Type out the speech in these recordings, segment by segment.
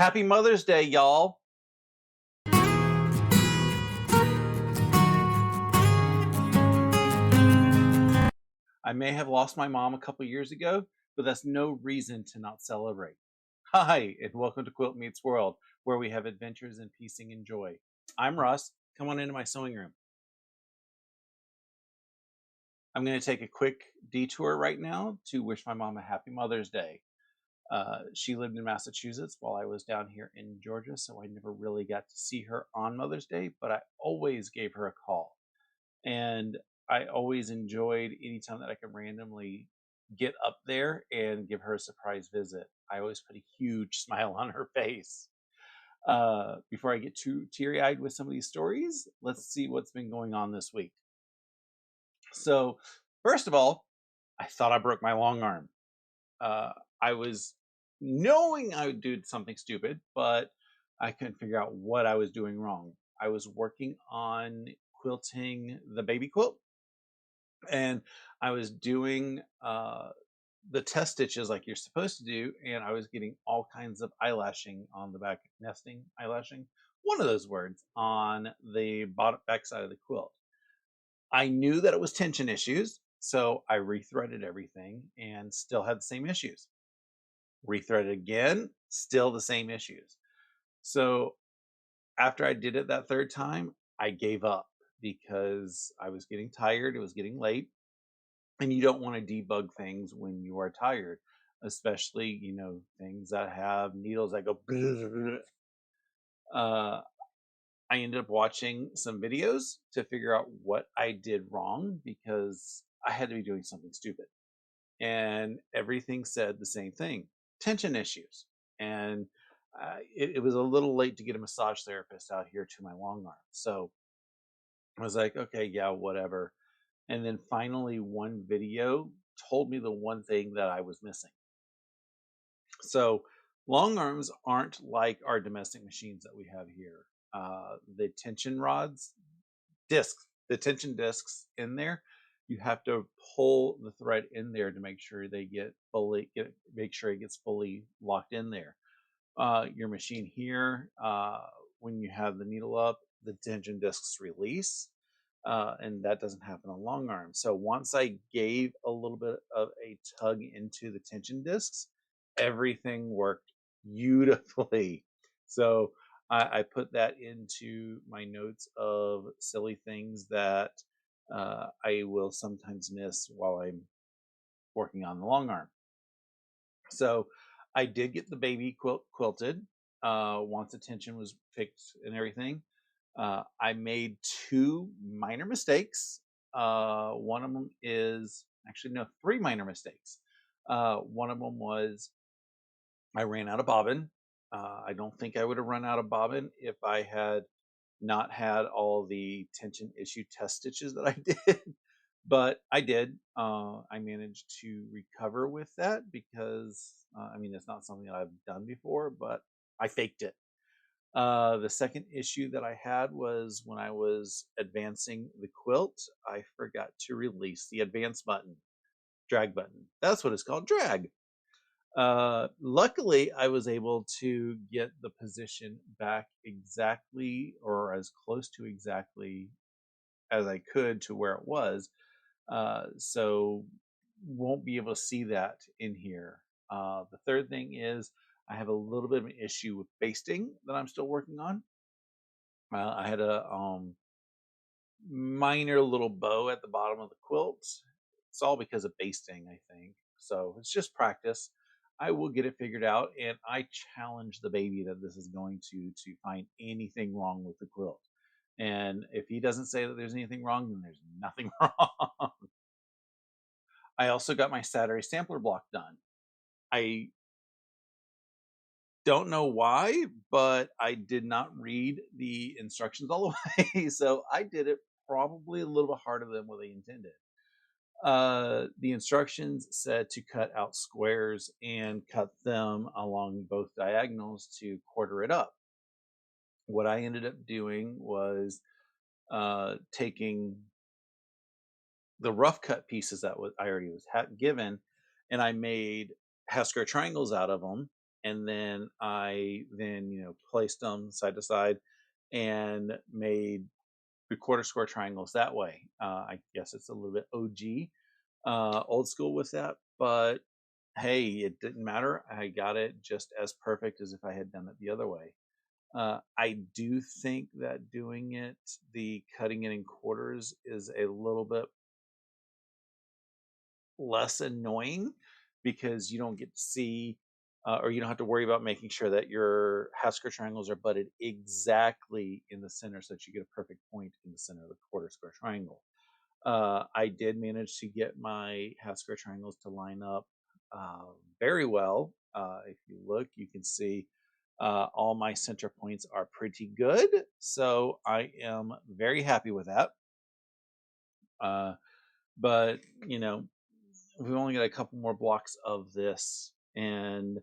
Happy Mother's Day, y'all. I may have lost my mom a couple years ago, but that's no reason to not celebrate. Hi, and welcome to Quilt Meets World, where we have adventures in piecing and joy. I'm Russ. Come on into my sewing room. I'm going to take a quick detour right now to wish my mom a happy Mother's Day. She lived in Massachusetts while I was down here in Georgia, so I never really got to see her on Mother's Day, but I always gave her a call. And I always enjoyed anytime that I could randomly get up there and give her a surprise visit. I always put a huge smile on her face. Before I get too teary eyed with some of these stories, let's see what's been going on this week. So, first of all, I thought I broke my long arm. I was knowing I would do something stupid, but I couldn't figure out what I was doing wrong. I was working on quilting the baby quilt, and I was doing the test stitches like you're supposed to do, and I was getting all kinds of eyelashing on the back, nesting eyelashing, one of those words on the bottom back side of the quilt. I knew that it was tension issues, so I rethreaded everything and still had the same issues. Rethreaded again, still the same issues. So after I did it that third time, I gave up because I was getting tired. It was getting late. And you don't want to debug things when you are tired, especially, things that have needles that go. Uh, I ended up watching some videos to figure out what I did wrong because I had to be doing something stupid. And everything said the same thing: tension issues. And it was a little late to get a massage therapist out here to my long arm. So I was like, okay, yeah, whatever. And then finally, one video told me the one thing that I was missing. So long arms aren't like our domestic machines that we have here. The tension rods, discs, the tension discs in there, you have to pull the thread in there to make sure make sure it gets fully locked in there. Your machine here, when you have the needle up, the tension discs release, and that doesn't happen on long arms. So once I gave a little bit of a tug into the tension discs, everything worked beautifully. So I put that into my notes of silly things that I will sometimes miss while I'm working on the long arm. So I did get the baby quilted once the tension was fixed and everything. I made two minor mistakes. One of them is actually, no, three minor mistakes. One of them was I ran out of bobbin. I don't think I would have run out of bobbin if I had not had all the tension issue test stitches that I did, but I did. I managed to recover with that because, it's not something that I've done before, but I faked it. The second issue that I had was when I was advancing the quilt, I forgot to release the advance button, drag button. That's what it's called, drag. Luckily, I was able to get the position back exactly or as close to exactly as I could to where it was. So won't be able to see that in here. The third thing is I have a little bit of an issue with basting that I'm still working on. I had a minor little bow at the bottom of the quilt. It's all because of basting, I think. So it's just practice. I will get it figured out, and I challenge the baby that this is going to find anything wrong with the quilt. And if he doesn't say that there's anything wrong, then there's nothing wrong. I also got my Saturday sampler block done. I don't know why, but I did not read the instructions all the way. So I did it probably a little bit harder than what they intended. The instructions said to cut out squares and cut them along both diagonals to quarter it up. What I ended up doing was taking the rough cut pieces that I already was given, and I made half square triangles out of them and then I placed them side to side and made the quarter square triangles that way. I guess it's a little bit old school with that, but hey, it didn't matter. I got it just as perfect as if I had done it the other way. I do think that doing it, the cutting it in quarters, is a little bit less annoying because you don't get to see or you don't have to worry about making sure that your half square triangles are butted exactly in the center so that you get a perfect point in the center of the quarter square triangle. I did manage to get my half square triangles to line up uh, very well. If you look, you can see all my center points are pretty good. So I am very happy with that. Uh, but, you know, we've only got a couple more blocks of this, and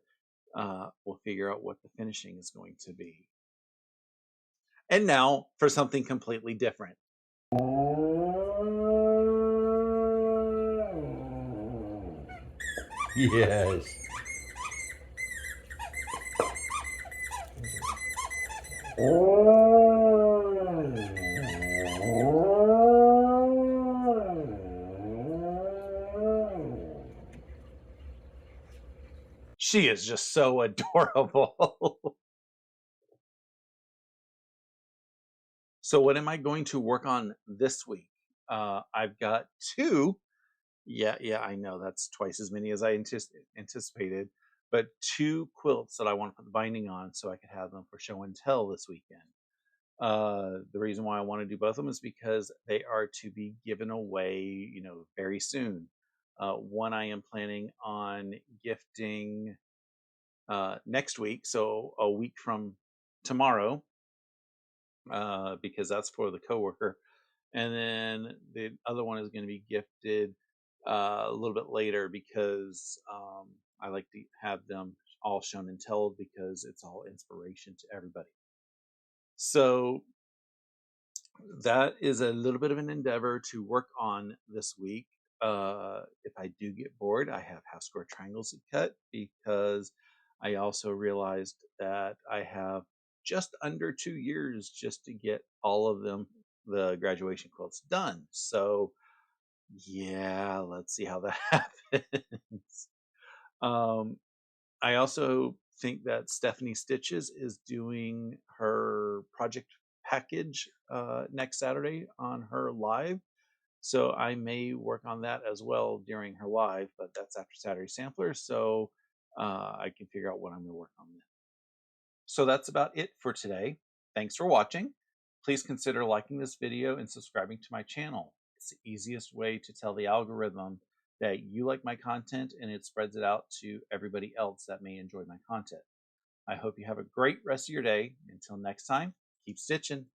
we'll figure out what the finishing is going to be. And now for something completely different. Yes. She is just so adorable. So, what am I going to work on this week? I've got two. Yeah, I know that's twice as many as I anticipated, but two quilts that I want to put the binding on so I could have them for show and tell this weekend. The reason why I want to do both of them is because they are to be given away, very soon. One I am planning on gifting next week, so a week from tomorrow, because that's for the coworker. And then the other one is going to be gifted a little bit later because I like to have them all shown and told because it's all inspiration to everybody. So that is a little bit of an endeavor to work on this week. If I do get bored, I have half square triangles to cut because I also realized that I have just under 2 years just to get all of them, the graduation quilts, done. So, yeah, let's see how that happens. Um, I also think that Stephanie Stitches is doing her project package next Saturday on her live. So I may work on that as well during her live, but that's after Saturday Sampler. So I can figure out what I'm going to work on then. So that's about it for today. Thanks for watching. Please consider liking this video and subscribing to my channel. It's the easiest way to tell the algorithm that you like my content and it spreads it out to everybody else that may enjoy my content. I hope you have a great rest of your day. Until next time, keep stitching.